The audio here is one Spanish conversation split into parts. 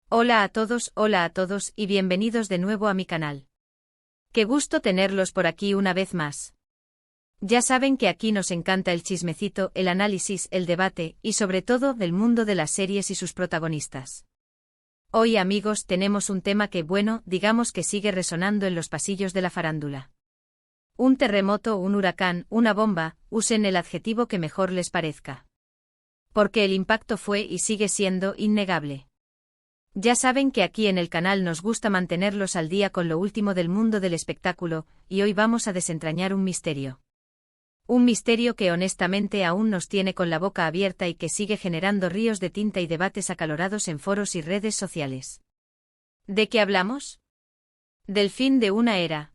Hola a todos y bienvenidos de nuevo a mi canal. Qué gusto tenerlos por aquí una vez más. Ya saben que aquí nos encanta el chismecito, el análisis, el debate y sobre todo del mundo de las series y sus protagonistas. Hoy amigos tenemos un tema que digamos que sigue resonando en los pasillos de la farándula. Un terremoto, un huracán, una bomba, usen el adjetivo que mejor les parezca. Porque el impacto fue y sigue siendo innegable. Ya saben que aquí en el canal nos gusta mantenerlos al día con lo último del mundo del espectáculo, y hoy vamos a desentrañar un misterio. Un misterio que honestamente aún nos tiene con la boca abierta y que sigue generando ríos de tinta y debates acalorados en foros y redes sociales. ¿De qué hablamos? Del fin de una era.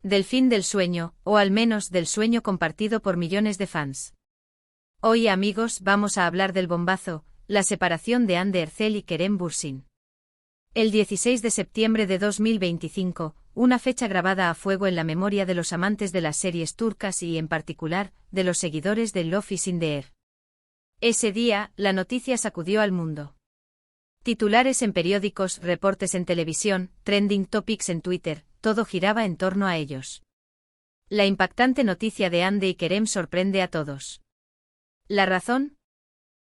Del fin del sueño, o al menos del sueño compartido por millones de fans. Hoy amigos vamos a hablar del bombazo, la separación de Hande Erçel y Kerem Bürsin. El 16 de septiembre de 2025, una fecha grabada a fuego en la memoria de los amantes de las series turcas y, en particular, de los seguidores de Love is in the Air. Ese día, la noticia sacudió al mundo. Titulares en periódicos, reportes en televisión, trending topics en Twitter, todo giraba en torno a ellos. La impactante noticia de Hande y Kerem sorprende a todos. ¿La razón?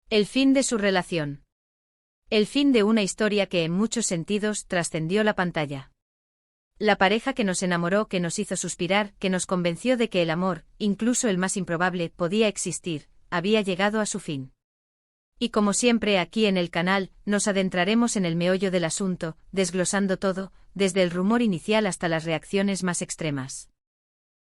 El fin de su relación. El fin de una historia que en muchos sentidos trascendió la pantalla. La pareja que nos enamoró, que nos hizo suspirar, que nos convenció de que el amor, incluso el más improbable, podía existir, había llegado a su fin. Y como siempre aquí en el canal, nos adentraremos en el meollo del asunto, desglosando todo, desde el rumor inicial hasta las reacciones más extremas.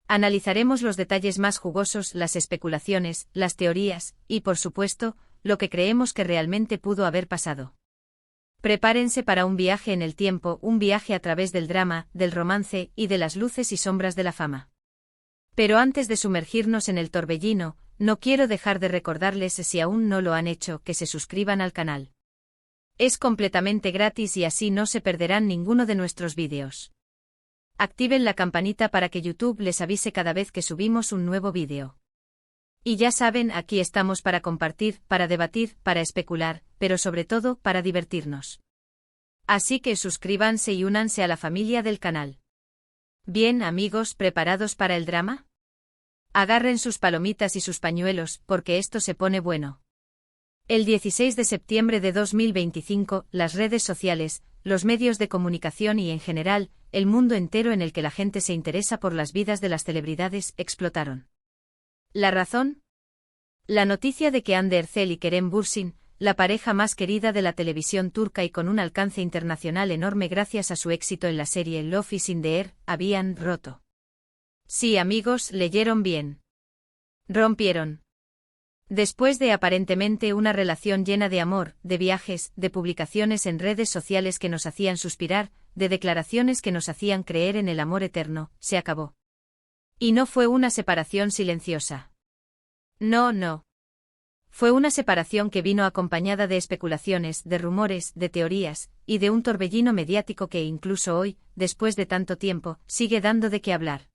Analizaremos los detalles más jugosos, las especulaciones, las teorías, y por supuesto, lo que creemos que realmente pudo haber pasado. Prepárense para un viaje en el tiempo, un viaje a través del drama, del romance y de las luces y sombras de la fama. Pero antes de sumergirnos en el torbellino, no quiero dejar de recordarles, si aún no lo han hecho, que se suscriban al canal. Es completamente gratis y así no se perderán ninguno de nuestros vídeos. Activen la campanita para que YouTube les avise cada vez que subimos un nuevo vídeo. Y ya saben, aquí estamos para compartir, para debatir, para especular, pero sobre todo para divertirnos. Así que suscríbanse y únanse a la familia del canal. Bien amigos, ¿preparados para el drama? Agarren sus palomitas y sus pañuelos, porque esto se pone bueno. El 16 de septiembre de 2025, las redes sociales, los medios de comunicación y en general, el mundo entero en el que la gente se interesa por las vidas de las celebridades, explotaron. ¿La razón? La noticia de que Hande Erçel y Kerem Bürsin, la pareja más querida de la televisión turca y con un alcance internacional enorme gracias a su éxito en la serie Love is in the Air, habían roto. Sí amigos, leyeron bien. Rompieron. Después de aparentemente una relación llena de amor, de viajes, de publicaciones en redes sociales que nos hacían suspirar, de declaraciones que nos hacían creer en el amor eterno, se acabó. Y no fue una separación silenciosa. No. Fue una separación que vino acompañada de especulaciones, de rumores, de teorías, y de un torbellino mediático que incluso hoy, después de tanto tiempo, sigue dando de qué hablar.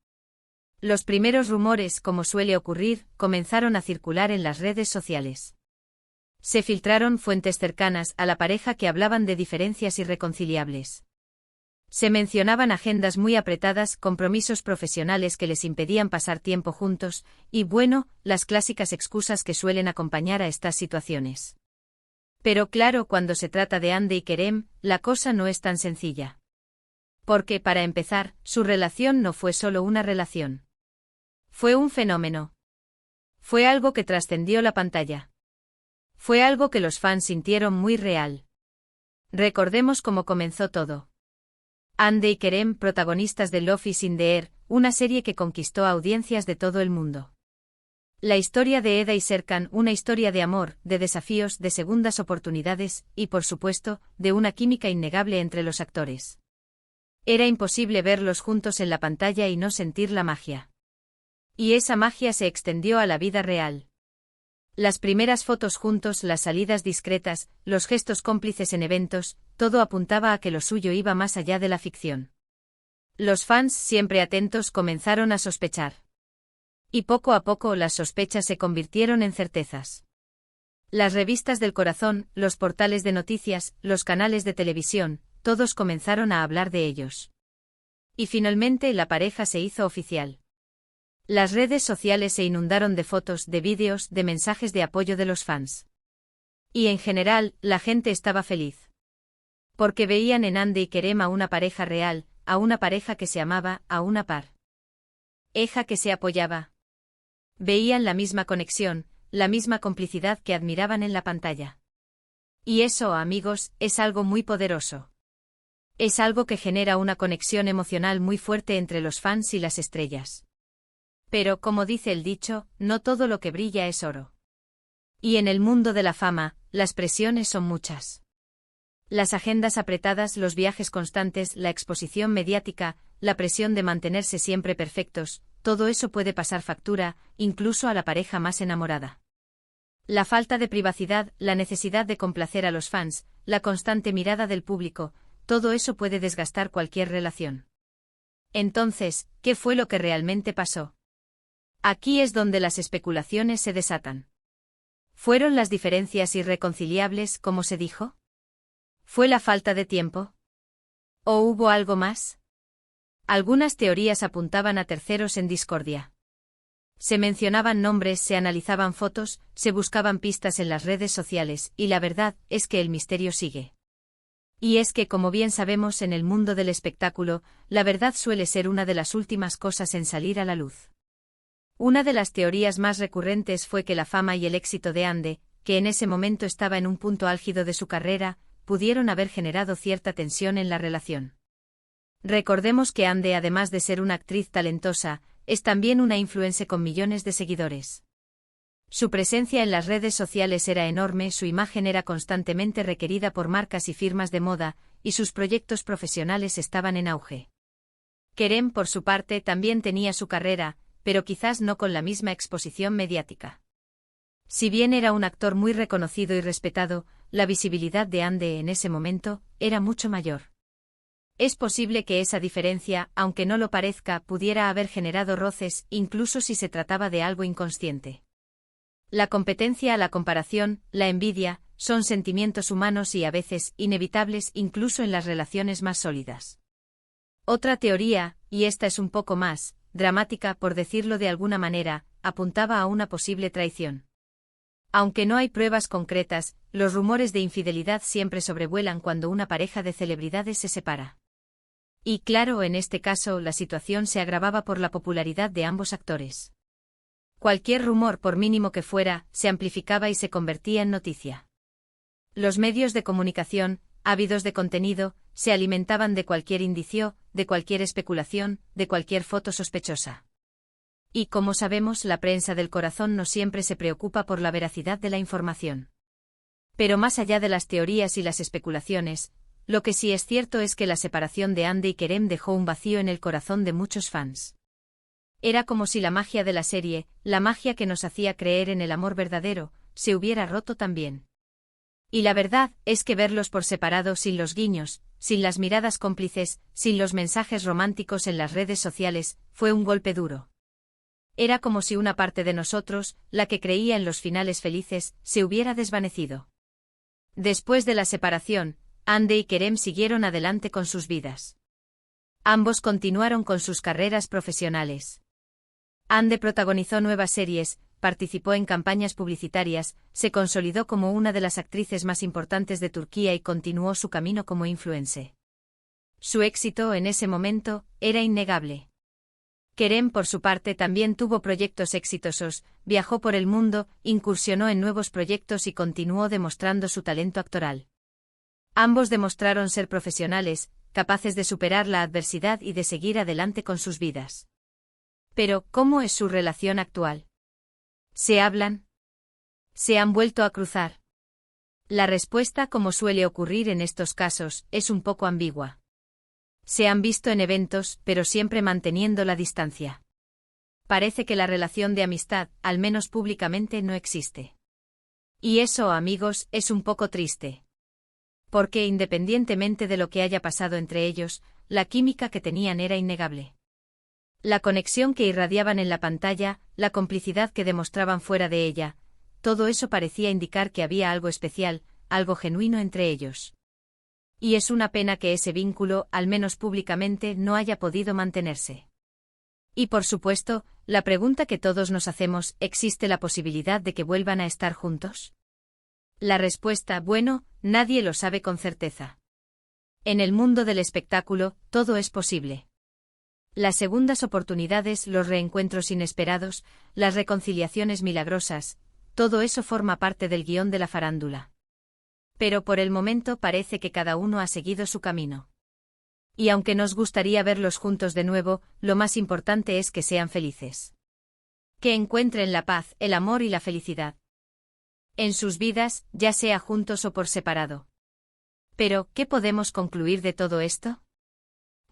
Los primeros rumores, como suele ocurrir, comenzaron a circular en las redes sociales. Se filtraron fuentes cercanas a la pareja que hablaban de diferencias irreconciliables. Se mencionaban agendas muy apretadas, compromisos profesionales que les impedían pasar tiempo juntos, y las clásicas excusas que suelen acompañar a estas situaciones. Pero claro, cuando se trata de Hande y Kerem, la cosa no es tan sencilla. Porque, para empezar, su relación no fue solo una relación. Fue un fenómeno. Fue algo que trascendió la pantalla. Fue algo que los fans sintieron muy real. Recordemos cómo comenzó todo. Hande y Kerem, protagonistas de Love is in the Air, una serie que conquistó a audiencias de todo el mundo. La historia de Eda y Serkan, una historia de amor, de desafíos, de segundas oportunidades, y por supuesto, de una química innegable entre los actores. Era imposible verlos juntos en la pantalla y no sentir la magia. Y esa magia se extendió a la vida real. Las primeras fotos juntos, las salidas discretas, los gestos cómplices en eventos, todo apuntaba a que lo suyo iba más allá de la ficción. Los fans, siempre atentos, comenzaron a sospechar. Y poco a poco las sospechas se convirtieron en certezas. Las revistas del corazón, los portales de noticias, los canales de televisión, todos comenzaron a hablar de ellos. Y finalmente la pareja se hizo oficial. Las redes sociales se inundaron de fotos, de vídeos, de mensajes de apoyo de los fans. Y en general, la gente estaba feliz. Porque veían en Ande y Kerem a una pareja real, a una pareja que se amaba, a una pareja que se apoyaba. Veían la misma conexión, la misma complicidad que admiraban en la pantalla. Y eso, amigos, es algo muy poderoso. Es algo que genera una conexión emocional muy fuerte entre los fans y las estrellas. Pero, como dice el dicho, no todo lo que brilla es oro. Y en el mundo de la fama, las presiones son muchas. Las agendas apretadas, los viajes constantes, la exposición mediática, la presión de mantenerse siempre perfectos, todo eso puede pasar factura, incluso a la pareja más enamorada. La falta de privacidad, la necesidad de complacer a los fans, la constante mirada del público, todo eso puede desgastar cualquier relación. Entonces, ¿qué fue lo que realmente pasó? Aquí es donde las especulaciones se desatan. ¿Fueron las diferencias irreconciliables, como se dijo? ¿Fue la falta de tiempo? ¿O hubo algo más? Algunas teorías apuntaban a terceros en discordia. Se mencionaban nombres, se analizaban fotos, se buscaban pistas en las redes sociales, y la verdad es que el misterio sigue. Y es que, como bien sabemos en el mundo del espectáculo, la verdad suele ser una de las últimas cosas en salir a la luz. Una de las teorías más recurrentes fue que la fama y el éxito de Ande, que en ese momento estaba en un punto álgido de su carrera, pudieron haber generado cierta tensión en la relación. Recordemos que Ande, además de ser una actriz talentosa, es también una influencer con millones de seguidores. Su presencia en las redes sociales era enorme, su imagen era constantemente requerida por marcas y firmas de moda, y sus proyectos profesionales estaban en auge. Kerem, por su parte, también tenía su carrera, pero quizás no con la misma exposición mediática. Si bien era un actor muy reconocido y respetado, la visibilidad de Ande en ese momento era mucho mayor. Es posible que esa diferencia, aunque no lo parezca, pudiera haber generado roces, incluso si se trataba de algo inconsciente. La competencia, la comparación, la envidia, son sentimientos humanos y a veces inevitables incluso en las relaciones más sólidas. Otra teoría, y esta es un poco más dramática por decirlo de alguna manera, apuntaba a una posible traición. Aunque no hay pruebas concretas, los rumores de infidelidad siempre sobrevuelan cuando una pareja de celebridades se separa. Y claro, en este caso la situación se agravaba por la popularidad de ambos actores. Cualquier rumor, por mínimo que fuera, se amplificaba y se convertía en noticia. Los medios de comunicación, ávidos de contenido, se alimentaban de cualquier indicio, de cualquier especulación, de cualquier foto sospechosa. Y como sabemos, la prensa del corazón no siempre se preocupa por la veracidad de la información. Pero más allá de las teorías y las especulaciones, lo que sí es cierto es que la separación de Ande y Kerem dejó un vacío en el corazón de muchos fans. Era como si la magia de la serie, la magia que nos hacía creer en el amor verdadero, se hubiera roto también. Y la verdad es que verlos por separado sin los guiños, sin las miradas cómplices, sin los mensajes románticos en las redes sociales, fue un golpe duro. Era como si una parte de nosotros, la que creía en los finales felices, se hubiera desvanecido. Después de la separación, Ande y Kerem siguieron adelante con sus vidas. Ambos continuaron con sus carreras profesionales. Ande protagonizó nuevas series, participó en campañas publicitarias, se consolidó como una de las actrices más importantes de Turquía y continuó su camino como influencer. Su éxito en ese momento era innegable. Kerem, por su parte, también tuvo proyectos exitosos, viajó por el mundo, incursionó en nuevos proyectos y continuó demostrando su talento actoral. Ambos demostraron ser profesionales, capaces de superar la adversidad y de seguir adelante con sus vidas. Pero, ¿cómo es su relación actual? ¿Se hablan? ¿Se han vuelto a cruzar? La respuesta, como suele ocurrir en estos casos, es un poco ambigua. Se han visto en eventos, pero siempre manteniendo la distancia. Parece que la relación de amistad, al menos públicamente, no existe. Y eso, amigos, es un poco triste. Porque independientemente de lo que haya pasado entre ellos, la química que tenían era innegable. La conexión que irradiaban en la pantalla, la complicidad que demostraban fuera de ella, todo eso parecía indicar que había algo especial, algo genuino entre ellos. Y es una pena que ese vínculo, al menos públicamente, no haya podido mantenerse. Y por supuesto, la pregunta que todos nos hacemos, ¿existe la posibilidad de que vuelvan a estar juntos? La respuesta, bueno, nadie lo sabe con certeza. En el mundo del espectáculo, todo es posible. Las segundas oportunidades, los reencuentros inesperados, las reconciliaciones milagrosas, todo eso forma parte del guión de la farándula. Pero por el momento parece que cada uno ha seguido su camino. Y aunque nos gustaría verlos juntos de nuevo, lo más importante es que sean felices. Que encuentren la paz, el amor y la felicidad en sus vidas, ya sea juntos o por separado. Pero, ¿qué podemos concluir de todo esto?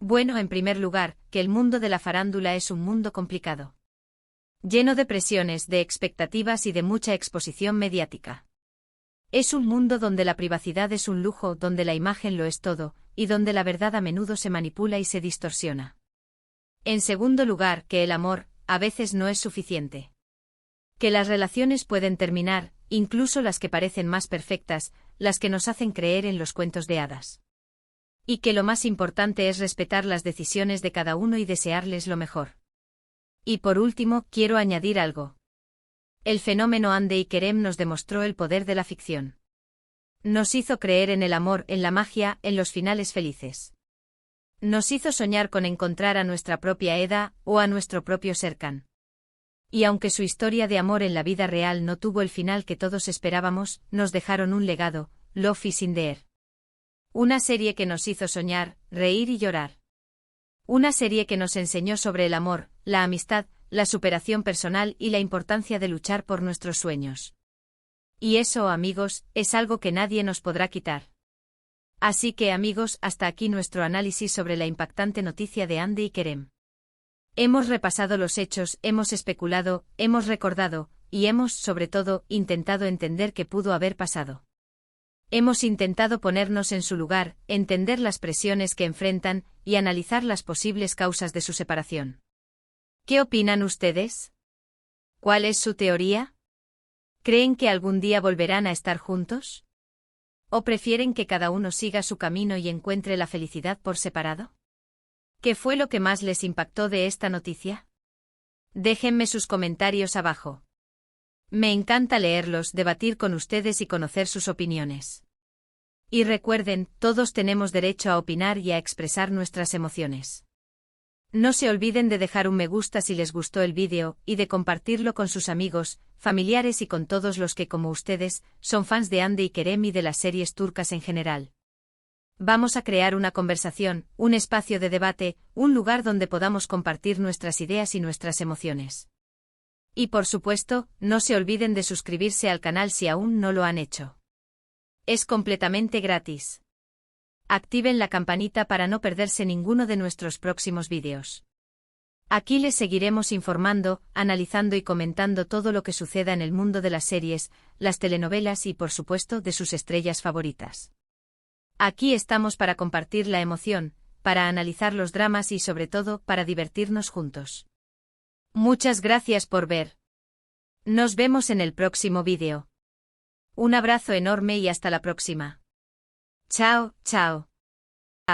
Bueno, en primer lugar, que el mundo de la farándula es un mundo complicado. Lleno de presiones, de expectativas y de mucha exposición mediática. Es un mundo donde la privacidad es un lujo, donde la imagen lo es todo, y donde la verdad a menudo se manipula y se distorsiona. En segundo lugar, que el amor, a veces no es suficiente. Que las relaciones pueden terminar, incluso las que parecen más perfectas, las que nos hacen creer en los cuentos de hadas. Y que lo más importante es respetar las decisiones de cada uno y desearles lo mejor. Y por último, quiero añadir algo. El fenómeno Hande y Kerem nos demostró el poder de la ficción. Nos hizo creer en el amor, en la magia, en los finales felices. Nos hizo soñar con encontrar a nuestra propia Eda, o a nuestro propio Serkan. Y aunque su historia de amor en la vida real no tuvo el final que todos esperábamos, nos dejaron un legado, Love is in the air. Una serie que nos hizo soñar, reír y llorar. Una serie que nos enseñó sobre el amor, la amistad, la superación personal y la importancia de luchar por nuestros sueños. Y eso, amigos, es algo que nadie nos podrá quitar. Así que, amigos, hasta aquí nuestro análisis sobre la impactante noticia de Hande y Kerem. Hemos repasado los hechos, hemos especulado, hemos recordado, y hemos, sobre todo, intentado entender qué pudo haber pasado. Hemos intentado ponernos en su lugar, entender las presiones que enfrentan, y analizar las posibles causas de su separación. ¿Qué opinan ustedes? ¿Cuál es su teoría? ¿Creen que algún día volverán a estar juntos? ¿O prefieren que cada uno siga su camino y encuentre la felicidad por separado? ¿Qué fue lo que más les impactó de esta noticia? Déjenme sus comentarios abajo. Me encanta leerlos, debatir con ustedes y conocer sus opiniones. Y recuerden, todos tenemos derecho a opinar y a expresar nuestras emociones. No se olviden de dejar un me gusta si les gustó el vídeo, y de compartirlo con sus amigos, familiares y con todos los que, como ustedes, son fans de Hande y Kerem y de las series turcas en general. Vamos a crear una conversación, un espacio de debate, un lugar donde podamos compartir nuestras ideas y nuestras emociones. Y por supuesto, no se olviden de suscribirse al canal si aún no lo han hecho. Es completamente gratis. Activen la campanita para no perderse ninguno de nuestros próximos vídeos. Aquí les seguiremos informando, analizando y comentando todo lo que suceda en el mundo de las series, las telenovelas y por supuesto de sus estrellas favoritas. Aquí estamos para compartir la emoción, para analizar los dramas y sobre todo para divertirnos juntos. Muchas gracias por ver. Nos vemos en el próximo vídeo. Un abrazo enorme y hasta la próxima. Chao, chao.